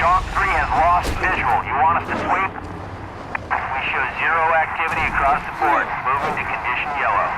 Chalk 3 has lost visual. You want us to sweep? We show zero activity across the board. Moving to condition yellow.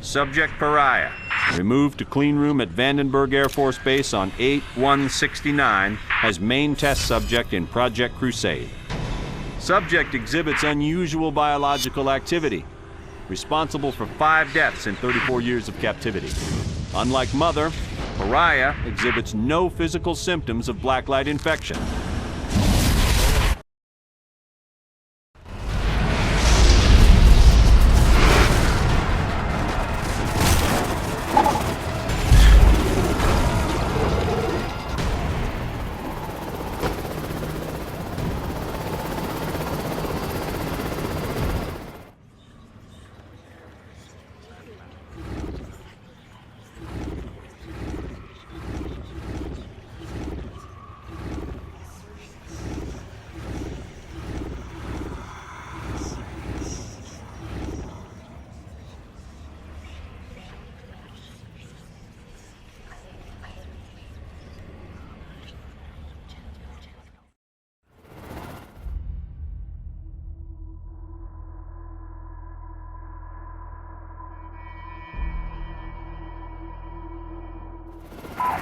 Subject Pariah, removed to clean room at Vandenberg Air Force Base on 8/1/69 as main test subject in Project Crusade. Subject exhibits unusual biological activity, responsible for 5 deaths in 34 years of captivity. Unlike Mother, Pariah exhibits no physical symptoms of blacklight infection.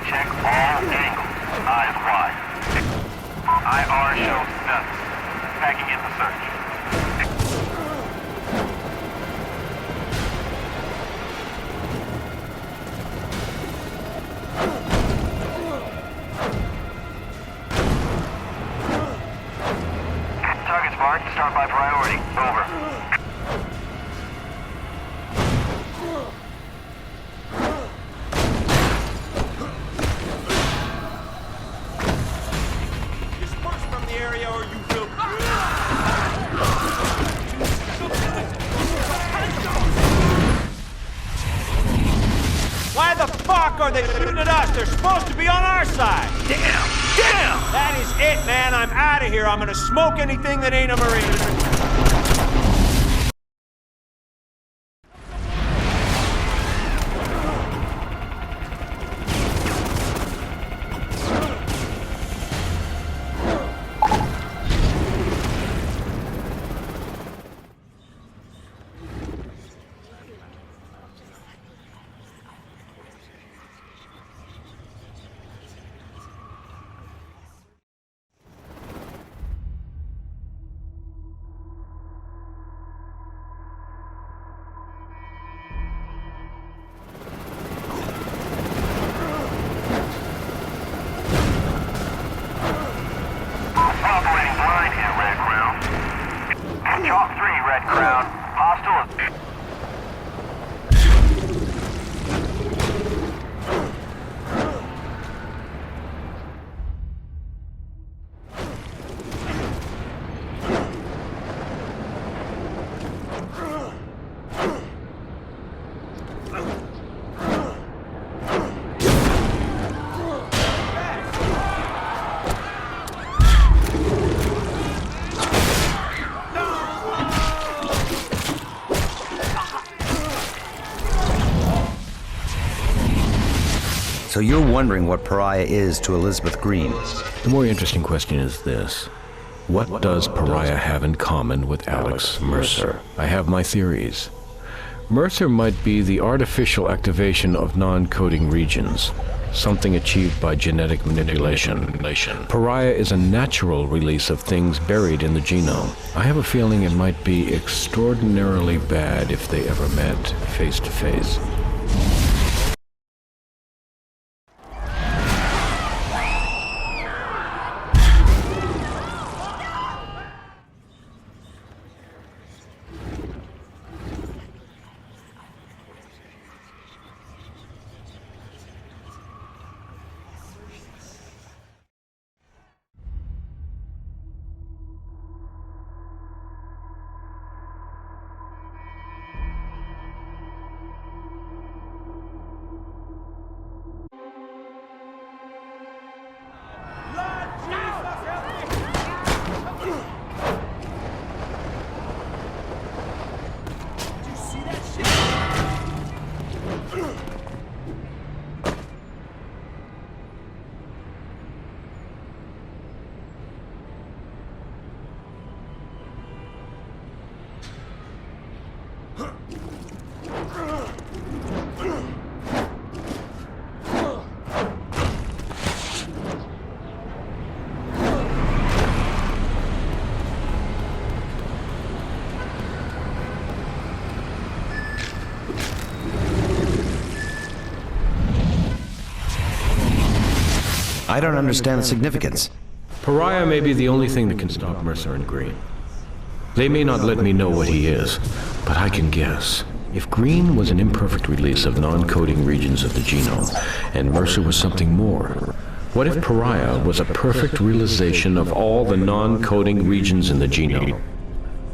Check all angles. Eyes wide. IR shows nothing. Packing in the search. Target's marked. Start by priority. Over. Why the fuck are they shooting at us? They're supposed to be on our side. Damn! Damn! That is it, man. I'm out of here. I'm gonna smoke anything that ain't a Marine. So you're wondering what Pariah is to Elizabeth Green. The more interesting question is this. What does Pariah have in common with Alex Mercer? I have my theories. Mercer might be the artificial activation of non-coding regions, something achieved by genetic manipulation. Pariah is a natural release of things buried in the genome. I have a feeling it might be extraordinarily bad if they ever met face to face. I don't understand the significance. Pariah may be the only thing that can stop Mercer and Green. They may not let me know what he is, but I can guess. If Green was an imperfect release of non-coding regions of the genome, and Mercer was something more, what if Pariah was a perfect realization of all the non-coding regions in the genome?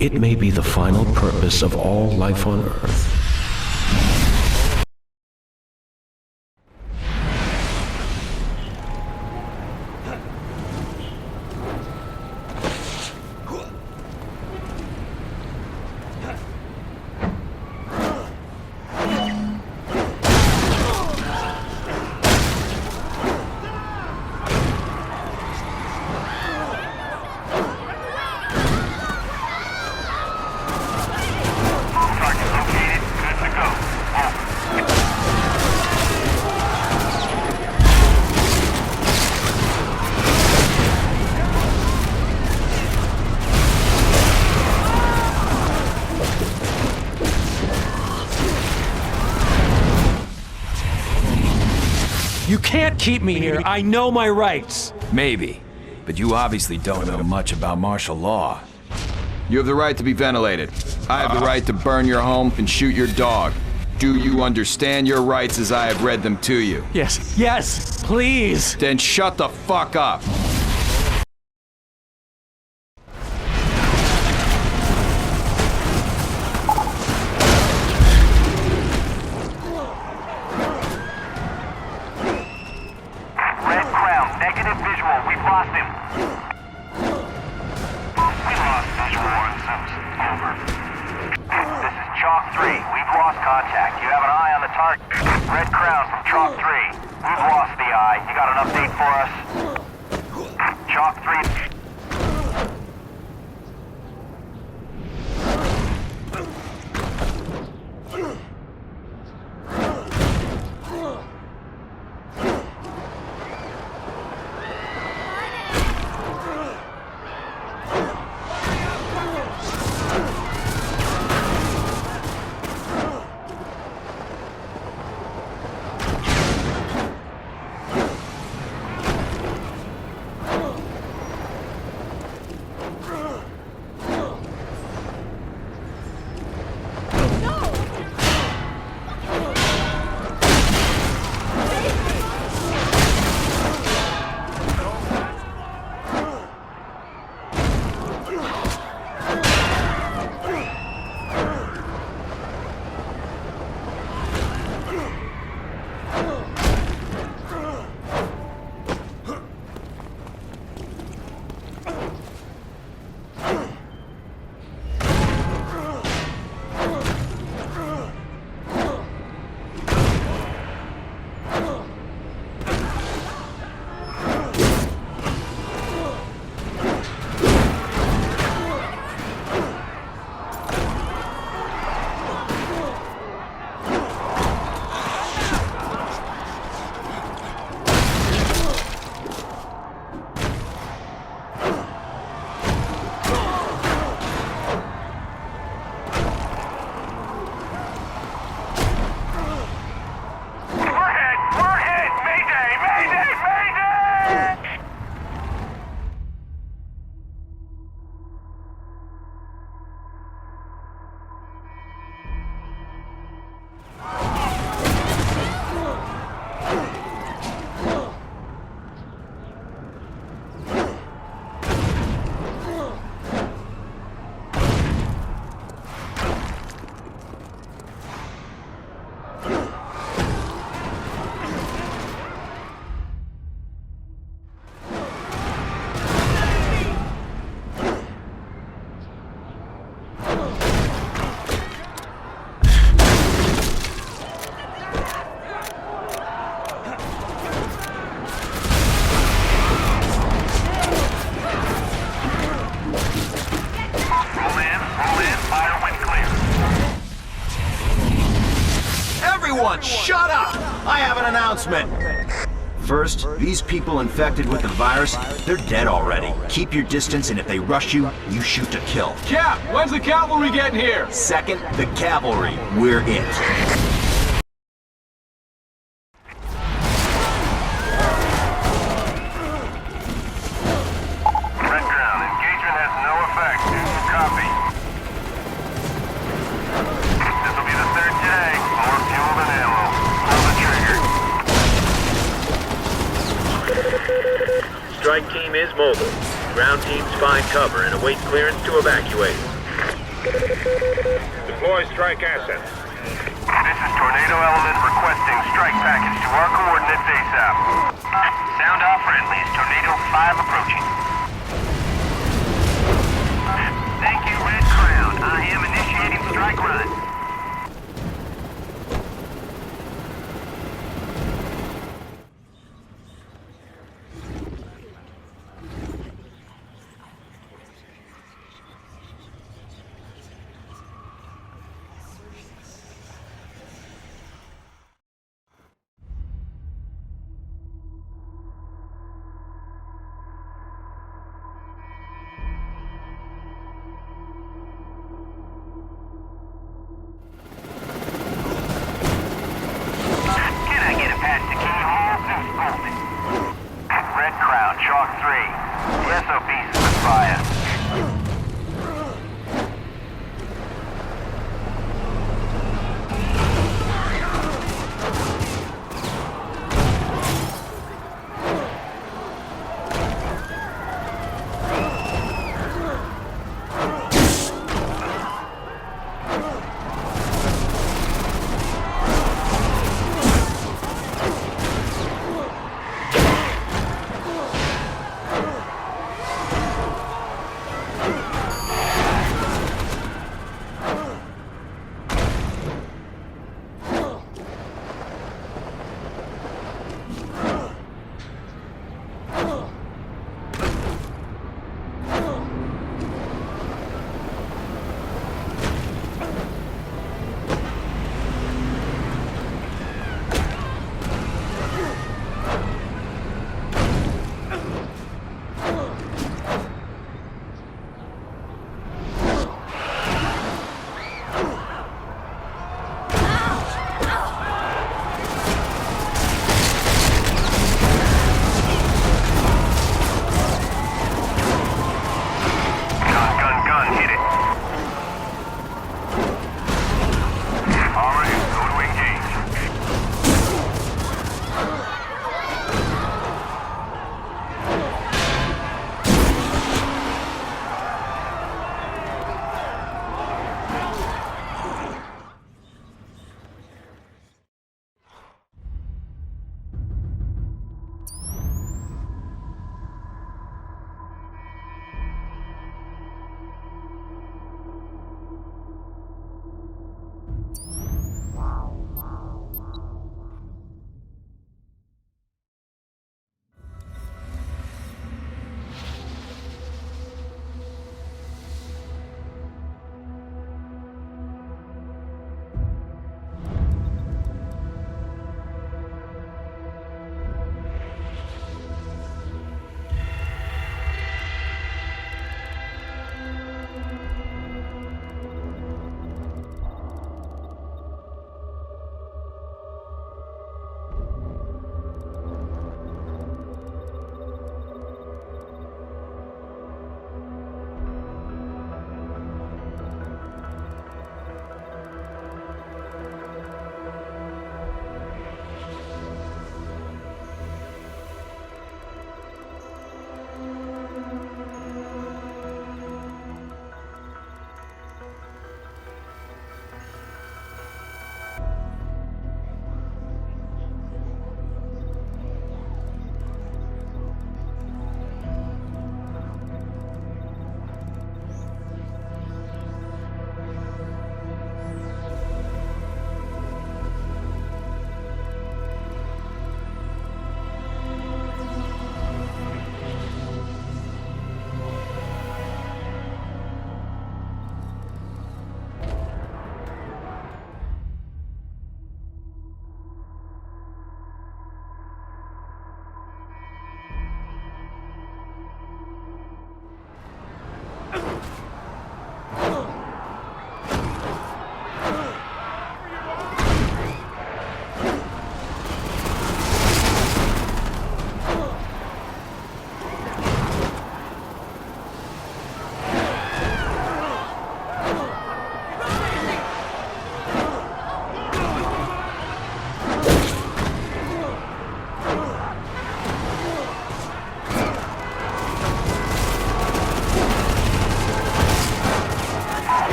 It may be the final purpose of all life on Earth. You can't keep me here. I know my rights. Maybe, but you obviously don't know much about martial law. You have the right to be ventilated. I have the right to burn your home and shoot your dog. Do you understand your rights as I have read them to you? Yes, please. Then shut the fuck up. Red Crown, negative visual. We've lost him. We lost visual on Simpson. Over. This is Chalk 3. We've lost contact. You have an eye on the target. Red Crown from Chalk 3. We've lost the eye. You got an update for us? Chalk 3. Everyone, shut up! I have an announcement. First, these people infected with the virus, they're dead already. Keep your distance, and if they rush you, you shoot to kill. Cap, when's the cavalry getting here? Second, the cavalry. We're it. Red Crown, engagement has no effect. Copy. This will be the third today. More fuel than ammo. Pull the trigger. Strike team is mobile. Ground teams find cover and await clearance to evacuate. Deploy strike assets. This is Tornado Element requesting strike package to our coordinates ASAP. Sound off friendlies. Tornado 5 approaching. Thank you, Red Crown. I am initiating strike run. Red Crown, Chalk 3. The SOB's with fire.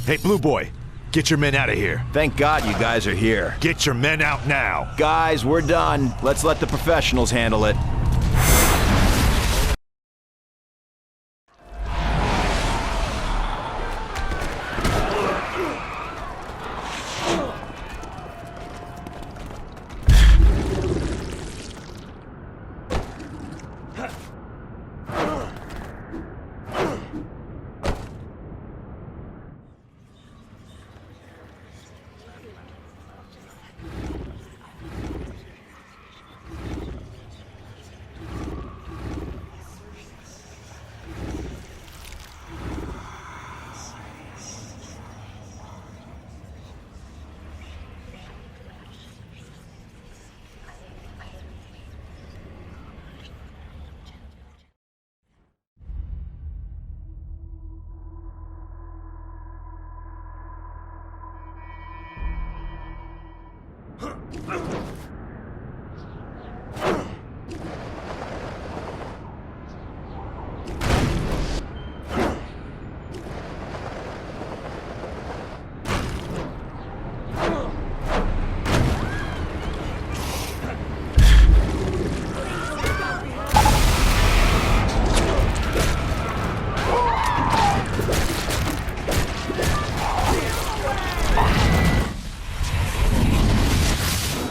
Hey, Blue Boy, get your men out of here. Thank God you guys are here. Get your men out now. Guys, we're done. Let's let the professionals handle it.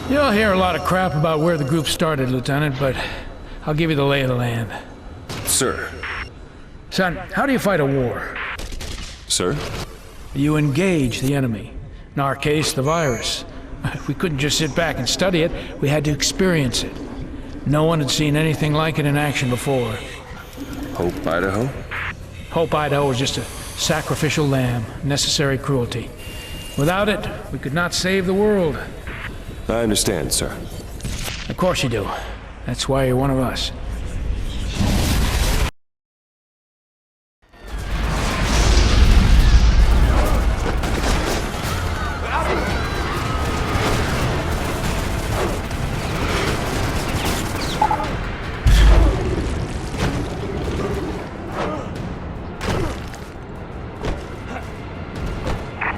You'll hear a lot of crap about where the group started, Lieutenant, but I'll give you the lay of the land. Sir. Son, how do you fight a war? Sir? You engage the enemy. In our case, the virus. We couldn't just sit back and study it, we had to experience it. No one had seen anything like it in action before. Hope, Idaho? Hope, Idaho was just a sacrificial lamb, necessary cruelty. Without it, we could not save the world. I understand, sir. Of course you do. That's why you're one of us.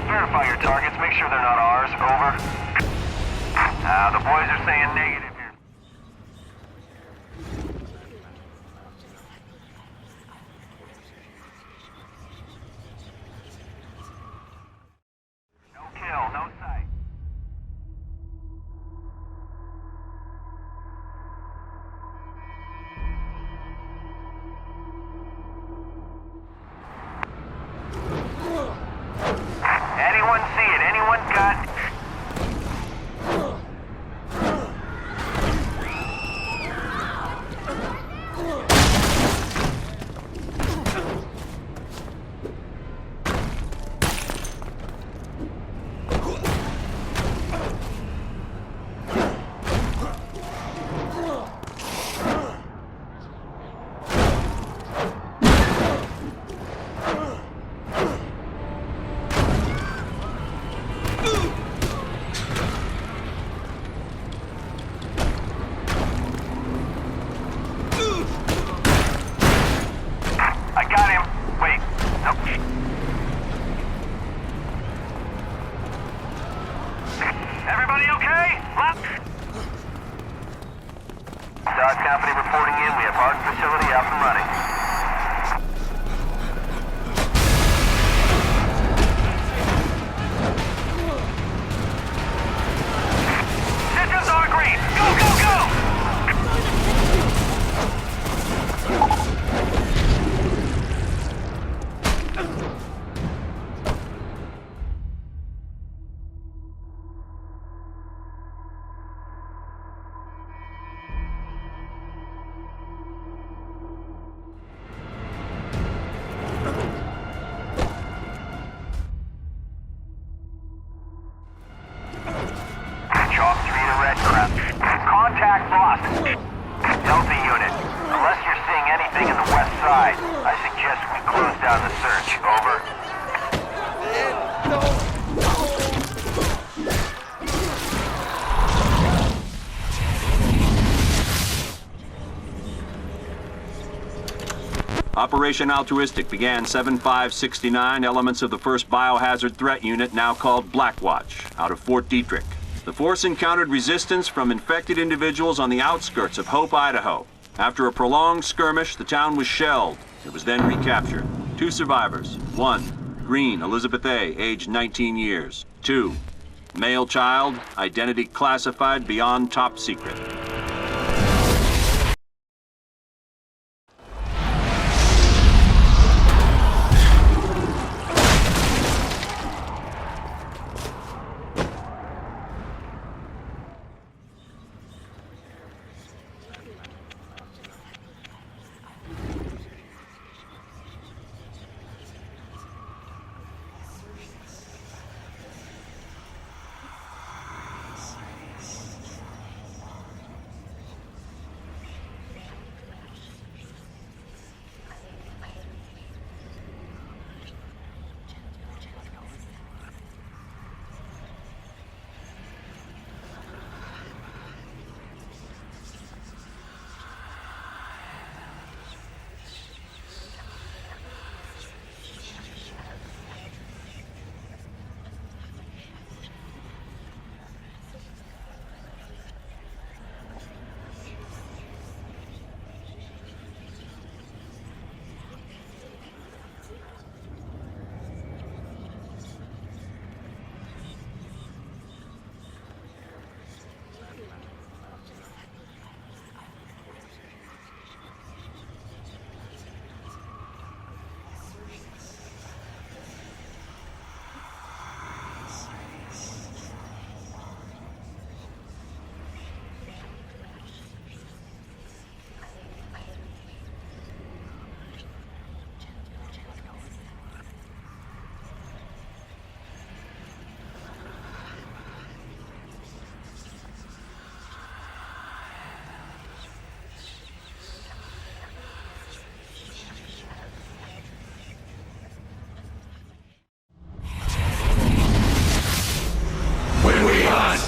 Verify your targets. Make sure they're not ours. Over. The boys are saying negative here. No kill, no sight. Anyone see it? Anyone got... Everybody okay? Dodge Company reporting in. We have Hard facility up and running. Systems are green. Go, go, go! Chalk 3 to Red Crown. Contact lost. Delta unit. Unless you're seeing anything in the west side, I suggest we close down the search. Over. Operation Altruistic began 7/5/69. Elements of the 1st Biohazard Threat Unit, now called Blackwatch, out of Fort Detrick. The force encountered resistance from infected individuals on the outskirts of Hope, Idaho. After a prolonged skirmish, the town was shelled. It was then recaptured. 2 survivors. 1, Green Elizabeth A., aged 19 years. 2, male child, identity classified beyond top secret.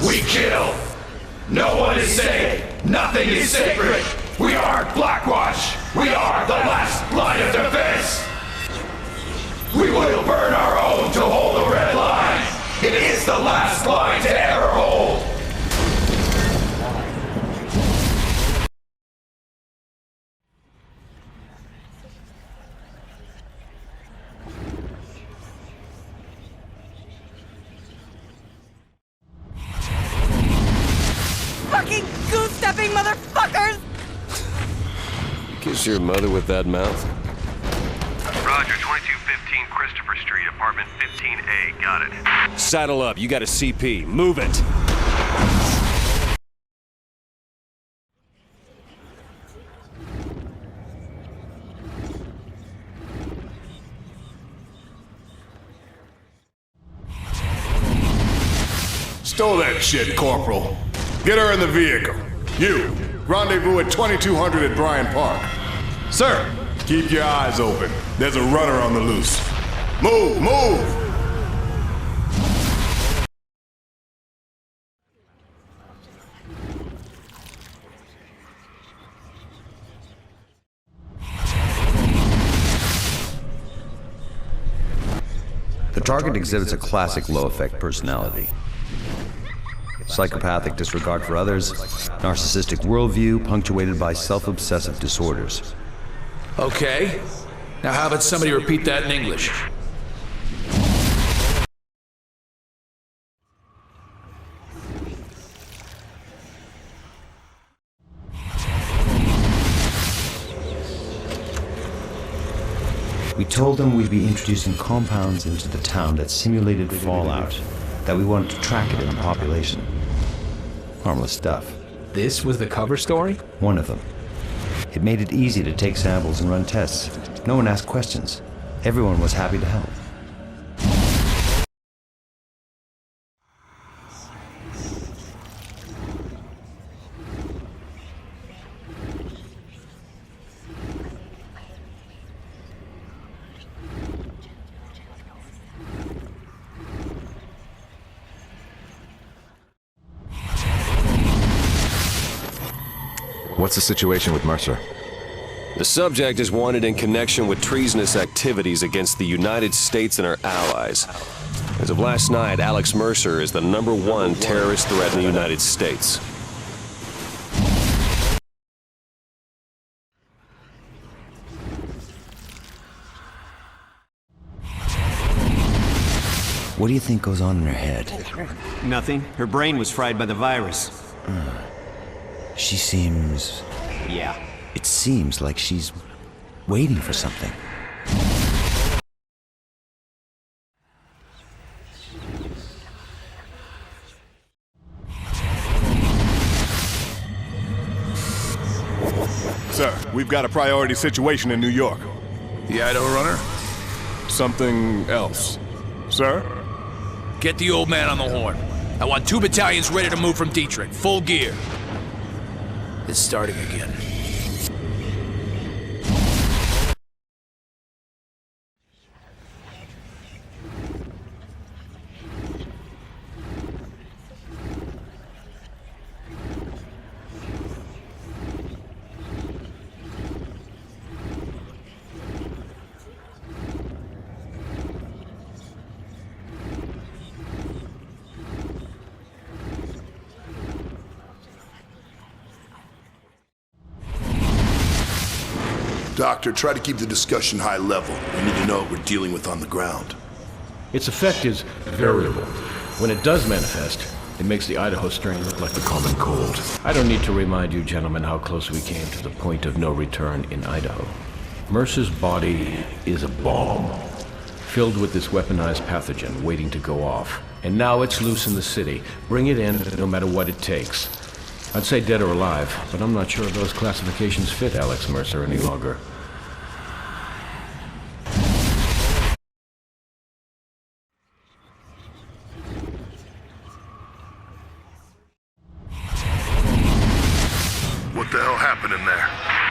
We kill! No one is safe! Nothing is sacred! We are Blackwatch! We are the last line of defense! We will burn our own to hold the red line! It is the last line to ever hold! Fucking goose-stepping motherfuckers! Kiss your mother with that mouth? Roger, 2215 Christopher Street, apartment 15A. Got it. Saddle up. You got a CP. Move it. Stole that shit, Corporal. Get her in the vehicle. You, rendezvous at 2200 at Bryant Park. Sir! Keep your eyes open. There's a runner on the loose. Move, move! The target exhibits a classic low-effect personality. Psychopathic disregard for others, narcissistic worldview punctuated by self-obsessive disorders. Okay. Now how about somebody repeat that in English? We told them we'd be introducing compounds into the town that simulated fallout, that we wanted to track it in the population. Harmless stuff. This was the cover story? One of them. It made it easy to take samples and run tests. No one asked questions. Everyone was happy to help. What's the situation with Mercer? The subject is wanted in connection with treasonous activities against the United States and our allies. As of last night, Alex Mercer is the #1 terrorist threat in the United States. What do you think goes on in her head? Nothing. Her brain was fried by the virus. She seems... Yeah. It seems like she's waiting for something. Sir, we've got a priority situation in New York. The Idaho runner? Something else. Sir? Get the old man on the horn. I want 2 battalions ready to move from Dietrich. Full gear. It's starting again. Doctor, try to keep the discussion high level. We need to know what we're dealing with on the ground. Its effect is variable. When it does manifest, it makes the Idaho strain look like the common cold. I don't need to remind you, gentlemen, how close we came to the point of no return in Idaho. Mercer's body is a bomb, filled with this weaponized pathogen waiting to go off. And now it's loose in the city. Bring it in, no matter what it takes. I'd say dead or alive, but I'm not sure if those classifications fit Alex Mercer any longer. What the hell happened in there?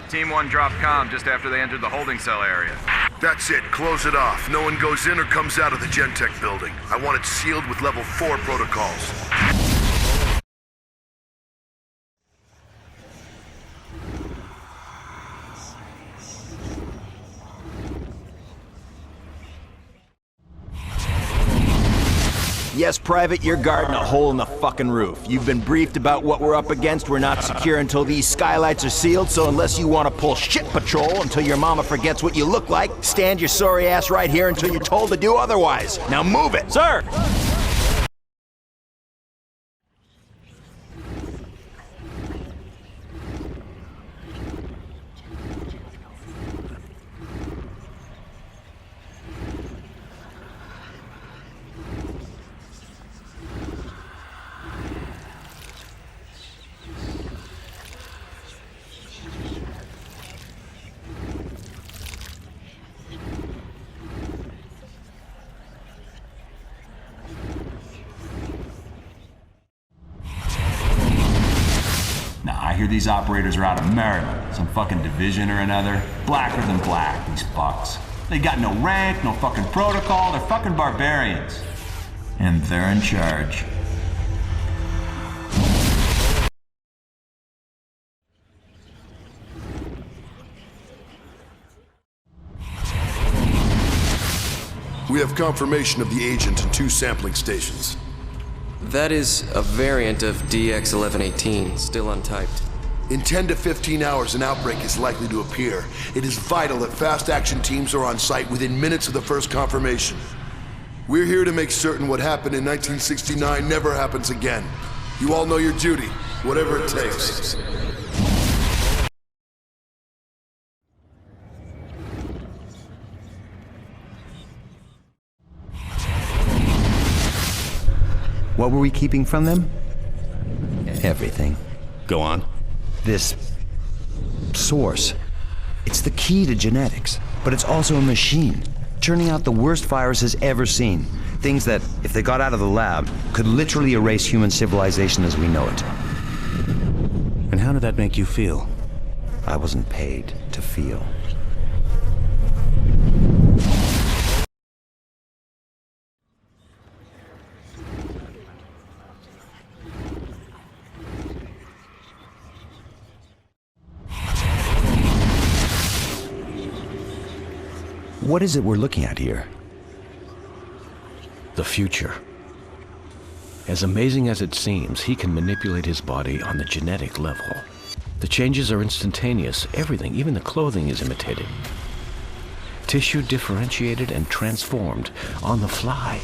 Team 1 dropped comm just after they entered the holding cell area. That's it. Close it off. No one goes in or comes out of the Gentek building. I want it sealed with level 4 protocols. Yes, Private, you're guarding a hole in the fucking roof. You've been briefed about what we're up against. We're not secure until these skylights are sealed, so unless you want to pull shit patrol until your mama forgets what you look like, stand your sorry ass right here until you're told to do otherwise. Now move it! Sir! I hear these operators are out of Maryland, some fucking division or another. Blacker than black, these fucks. They got no rank, no fucking protocol, they're fucking barbarians. And they're in charge. We have confirmation of the agent in 2 sampling stations. That is a variant of DX1118, still untyped. In 10 to 15 hours, an outbreak is likely to appear. It is vital that fast action teams are on site within minutes of the first confirmation. We're here to make certain what happened in 1969 never happens again. You all know your duty, whatever it takes. What were we keeping from them? Everything. Go on. This source. It's the key to genetics, but it's also a machine, churning out the worst viruses ever seen. Things that, if they got out of the lab, could literally erase human civilization as we know it. And how did that make you feel? I wasn't paid to feel. What is it we're looking at here? The future. As amazing as it seems, he can manipulate his body on the genetic level. The changes are instantaneous. Everything, even the clothing, is imitated. Tissue differentiated and transformed on the fly.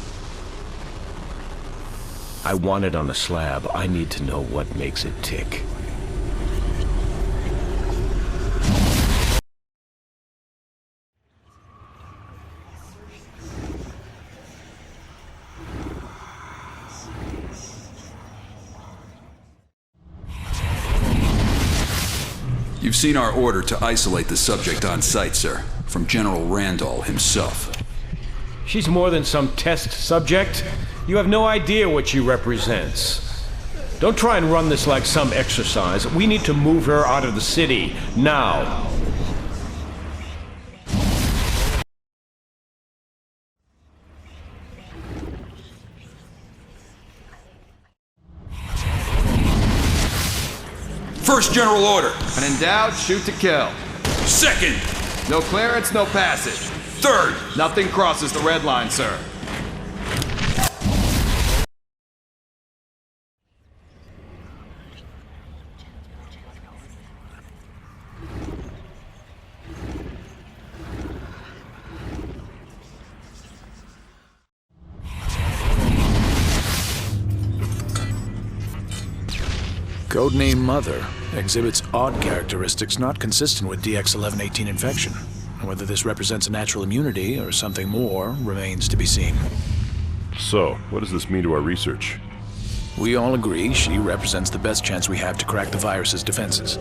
I want it on a slab. I need to know what makes it tick. You've seen our order to isolate the subject on site, sir, from General Randall himself. She's more than some test subject. You have no idea what she represents. Don't try and run this like some exercise. We need to move her out of the city, now. First general order. When in doubt, shoot to kill. Second. No clearance, no passage. Third. Nothing crosses the red line, sir. Codename Mother exhibits odd characteristics not consistent with DX1118 infection. Whether this represents a natural immunity or something more remains to be seen. So, what does this mean to our research? We all agree she represents the best chance we have to crack the virus's defenses.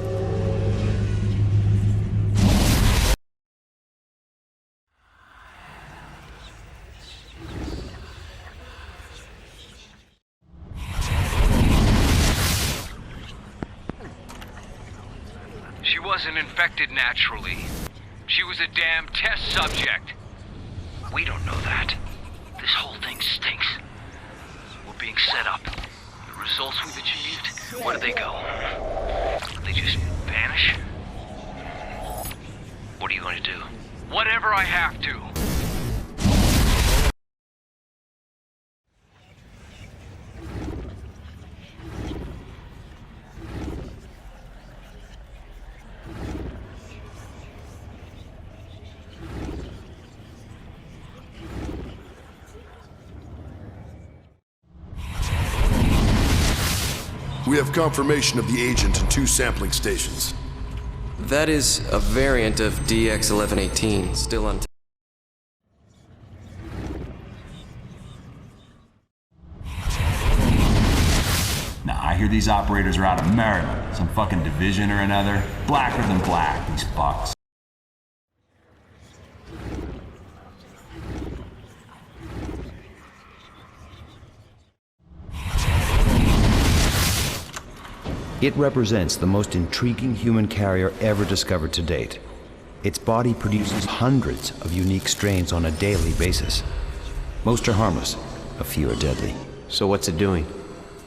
She wasn't infected naturally. She was a damn test subject. We don't know that. This whole thing stinks. We're being set up. The results we've achieved, where do they go? They just vanish? What are you going to do? Whatever I have to. We have confirmation of the agent in 2 sampling stations. That is a variant of DX1118, still untested. Now, I hear these operators are out of Maryland, some fucking division or another. Blacker than black, these fucks. It represents the most intriguing human carrier ever discovered to date. Its body produces hundreds of unique strains on a daily basis. Most are harmless, a few are deadly. So what's it doing?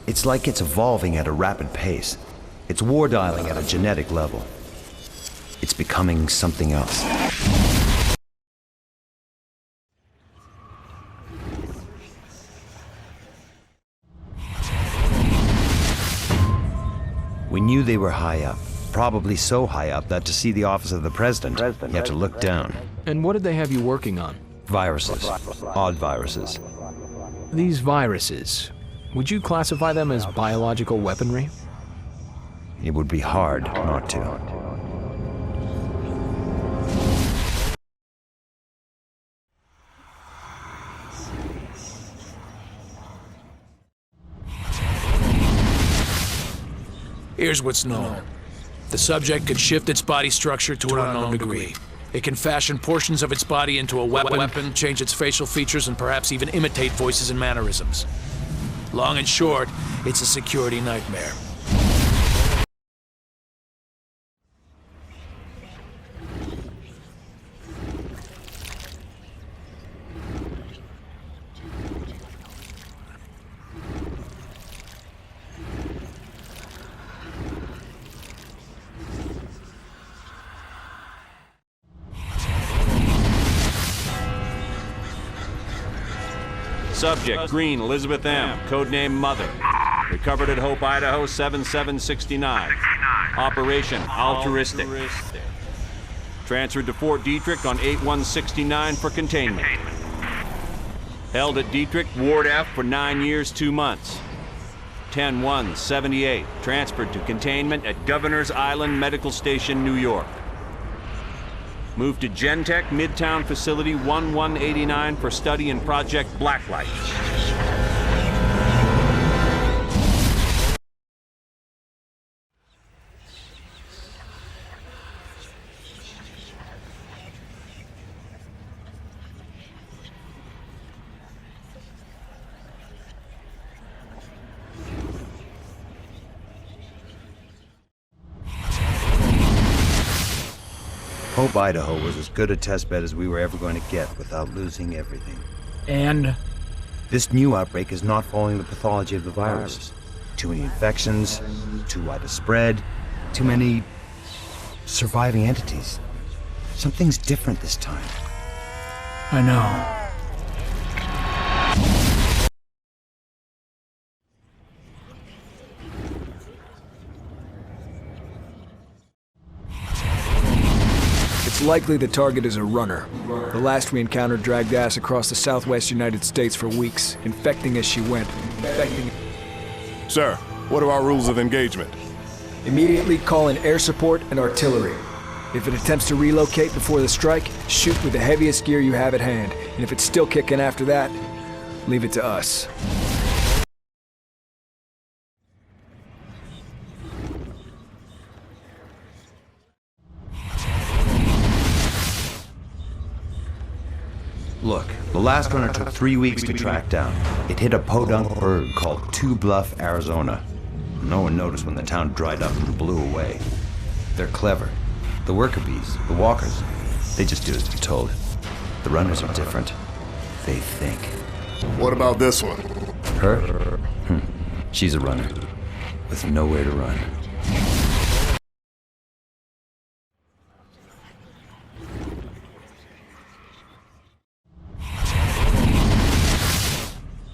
It's like it's evolving at a rapid pace. It's war dialing at a genetic level. It's becoming something else. We knew they were high up, probably so high up that to see the office of the president, you have to look down. And what did they have you working on? Viruses. Odd viruses. These viruses, would you classify them as biological weaponry? It would be hard not to. Here's what's known. The subject can shift its body structure to an unknown degree. It can fashion portions of its body into a weapon, change its facial features, and perhaps even imitate voices and mannerisms. Long and short, it's a security nightmare. Subject, Green Elizabeth M., codename Mother. Recovered at Hope, Idaho, 7769. Operation Altruistic. Transferred to Fort Detrick on 8169 for containment. Held at Detrick, Ward F for 9 years, 2 months. 10-1-78, transferred to containment at Governor's Island Medical Station, New York. Moved to Gentech Midtown Facility 1189 for study in Project Blacklight. Hope, Idaho was as good a testbed as we were ever going to get without losing everything. And? This new outbreak is not following the pathology of the virus. Too many infections, too wide a spread, too many surviving entities. Something's different this time. I know. It's likely the target is a runner. The last we encountered dragged ass across the southwest United States for weeks, infecting as she went. Sir, what are our rules of engagement? Immediately call in air support and artillery. If it attempts to relocate before the strike, shoot with the heaviest gear you have at hand. And if it's still kicking after that, leave it to us. Look, the last runner took 3 weeks to track down. It hit a podunk bird called Two Bluff, Arizona. No one noticed when the town dried up and blew away. They're clever. The worker bees, the walkers, they just do as they're told. The runners are different. They think. What about this one? Her? She's a runner, with nowhere to run.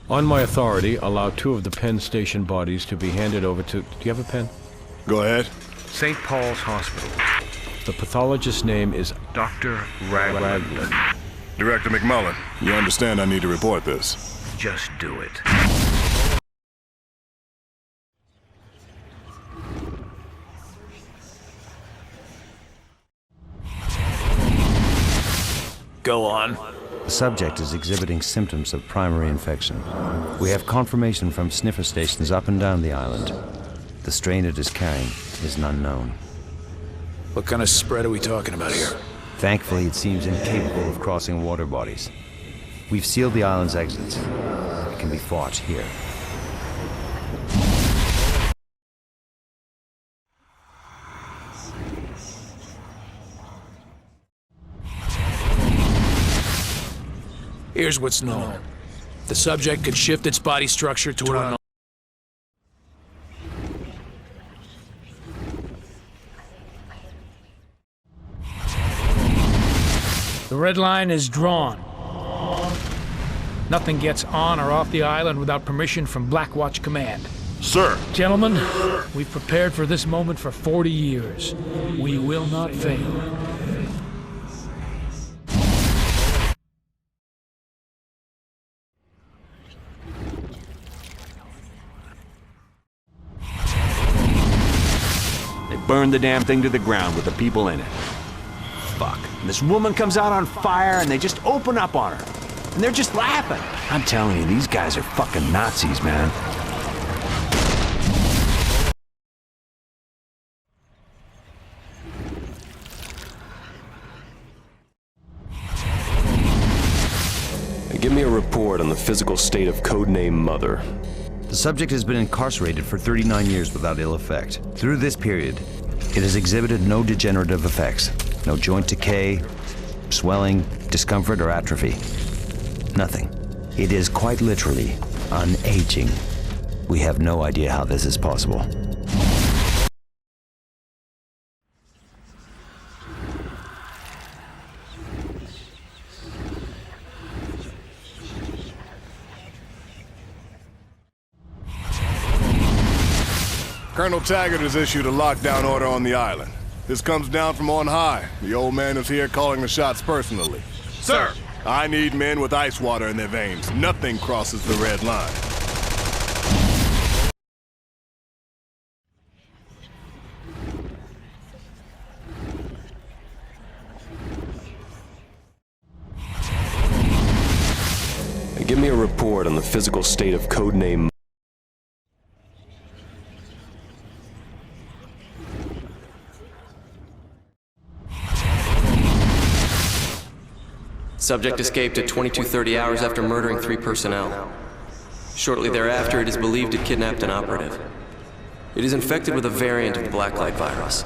On my authority, allow 2 of the Penn Station bodies to be handed over to... Do you have a pen? Go ahead. St. Paul's Hospital. The pathologist's name is Dr. Ragland. Director McMullen, you understand I need to report this. Just do it. Go on. The subject is exhibiting symptoms of primary infection. We have confirmation from sniffer stations up and down the island. The strain it is carrying is unknown. What kind of spread are we talking about here? Thankfully, it seems incapable of crossing water bodies. We've sealed the island's exits. It can be fought here. Here's what's known. The subject could shift its body structure to an unknown. The red line is drawn. Nothing gets on or off the island without permission from Blackwatch Command. Sir! Gentlemen, we've prepared for this moment for 40 years. We will not fail. Burned the damn thing to the ground with the people in it. Fuck. And this woman comes out on fire and they just open up on her. And they're just laughing. I'm telling you, these guys are fucking Nazis, man. Give me a report on the physical state of codename Mother. The subject has been incarcerated for 39 years without ill effect. Through this period, it has exhibited no degenerative effects. No joint decay, swelling, discomfort, or atrophy. Nothing. It is quite literally unaging. We have no idea how this is possible. Colonel Taggart has issued a lockdown order on the island. This comes down from on high. The old man is here calling the shots personally. Sir! I need men with ice water in their veins. Nothing crosses the red line. Give me a report on the physical state of Codename. Subject escaped at 22:30 hours after murdering 3 personnel. Shortly thereafter, it is believed it kidnapped an operative. It is infected with a variant of the Blacklight virus,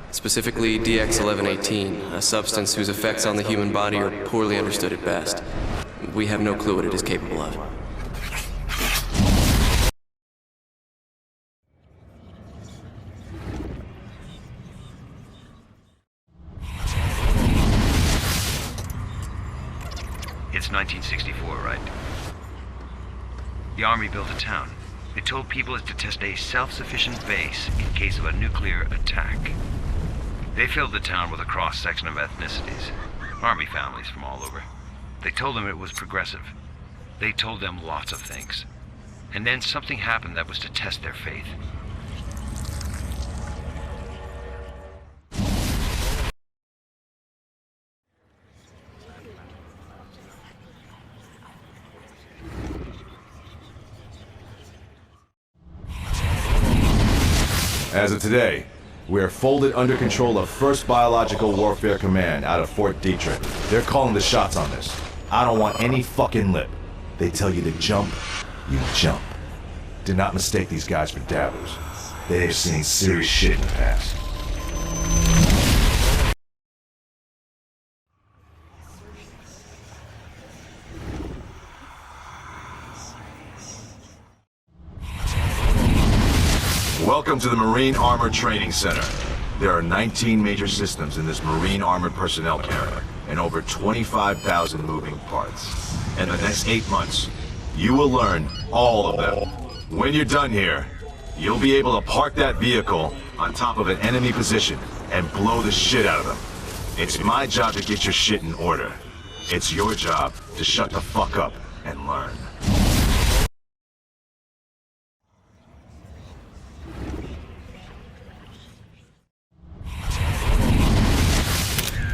specifically DX1118, a substance whose effects on the human body are poorly understood at best. We have no clue what it is capable of. It's 1964, right? The Army built a town. They told people to test a self-sufficient base in case of a nuclear attack. They filled the town with a cross-section of ethnicities. Army families from all over. They told them it was progressive. They told them lots of things. And then something happened that was to test their faith. As of today, we are folded under control of 1st Biological Warfare Command out of Fort Detrick. They're calling the shots on this. I don't want any fucking lip. They tell you to jump, you jump. Do not mistake these guys for dabblers. They have seen serious shit in the past. Welcome to the Marine Armored Training Center. There are 19 major systems in this Marine Armored Personnel Carrier and over 25,000 moving parts. In the next 8 months, you will learn all of them. When you're done here, you'll be able to park that vehicle on top of an enemy position and blow the shit out of them. It's my job to get your shit in order. It's your job to shut the fuck up and learn.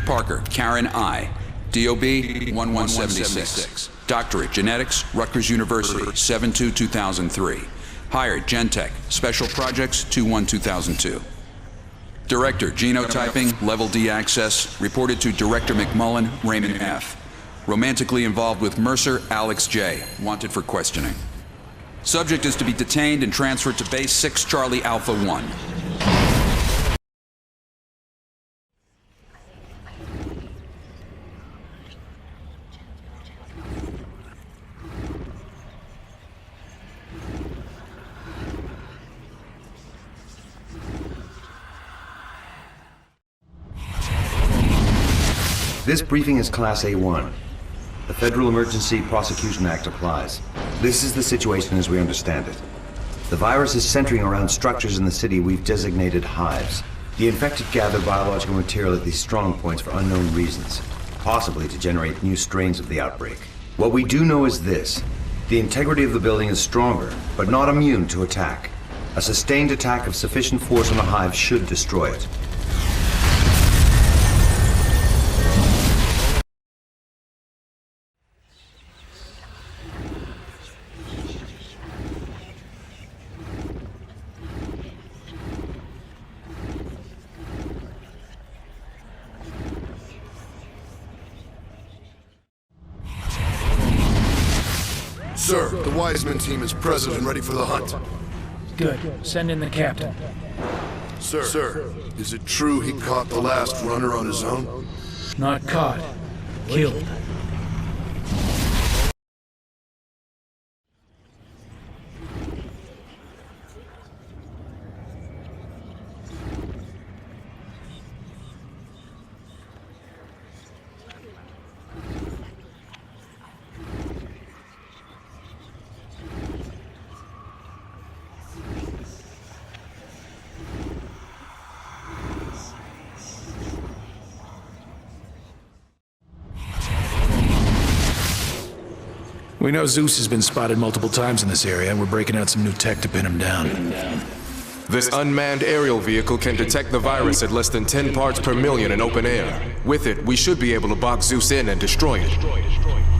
Parker, Karen I. DOB 1176. Doctorate, Genetics, Rutgers University, 7/2/2003. Hired, Gentech, Special Projects, 2/1/2002. Director, Genotyping, Level D Access, reported to Director McMullen, Raymond F. Romantically involved with Mercer, Alex J. Wanted for questioning. Subject is to be detained and transferred to Base 6 Charlie Alpha 1. This briefing is Class A1. The Federal Emergency Prosecution Act applies. This is the situation as we understand it. The virus is centering around structures in the city we've designated hives. The infected gather biological material at these strong points for unknown reasons, possibly to generate new strains of the outbreak. What we do know is this: the integrity of the building is stronger, but not immune to attack. A sustained attack of sufficient force on the hive should destroy it. Sir, the Wiseman team is present and ready for the hunt. Good. Send in the captain. Sir, is it true he caught the last runner on his own? Not caught. Killed. We know Zeus has been spotted multiple times in this area, and we're breaking out some new tech to pin him down. This unmanned aerial vehicle can detect the virus at less than 10 parts per million in open air. With it, we should be able to box Zeus in and destroy it.